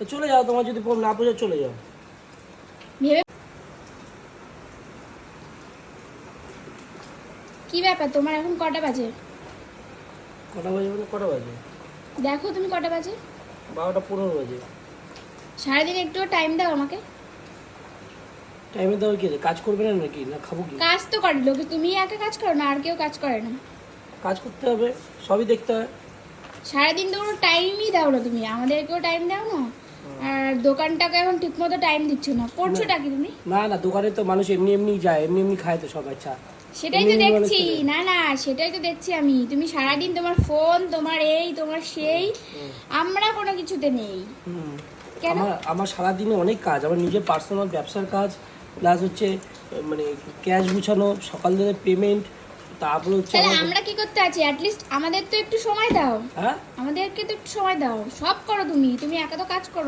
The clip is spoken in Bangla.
তো চলে যাও, তোমার যদি ফোন না পৌঁছে চলে যাও। ভেবে কি ব্যাপার তোমার এখন কটা বাজে? কটা বাজে মানে কটা বাজে? দেখো তুমি কটা বাজে। 12:15 বাজে। সারাদিন একটু টাইম দাও আমাকে। টাইমে দাও কি আছে? কাজ করবে না নাকি? না খাবো কি? কাজ তো করে লোকে, তুমি একা কাজ করো না, আর কেউ কাজ করে না? কাজ করতে হবে, সবই দেখতে হয়। সারাদিন তো কোনো টাইমই দাও না তুমি, আমাদেরকেও টাইম দাও না, আর দোকানটাকে এখন ঠিক মতো টাইম দিচ্ছ না। করছোটা কি তুমি? না না, দোকানে তো মানুষ এমনি এমনি যায়, এমনি এমনি খায় তো সবাই চা। সেটাই তো দেখছি। না না, সেটাই তো দেখছি আমি। তুমি সারাদিন তোমার ফোন, তোমার এই তোমার সেই, আমরা কোনো কিছুতে নেই। কেন? আমার সারাদিনে অনেক কাজ, আমার নিজের পার্সোনাল ব্যবসার কাজ, প্লাস হচ্ছে মানে ক্যাশ গুছানো, সকাল থেকে পেমেন্ট, তারপরে হচ্ছে তাহলে আমরা কি করতে আছি? অ্যাটলিস্ট আমাদের তো একটু সময় দাও। হ্যাঁ আমাদেরকে তো একটু সময় দাও। সব করো তুমি, তুমি একা তো কাজ করো।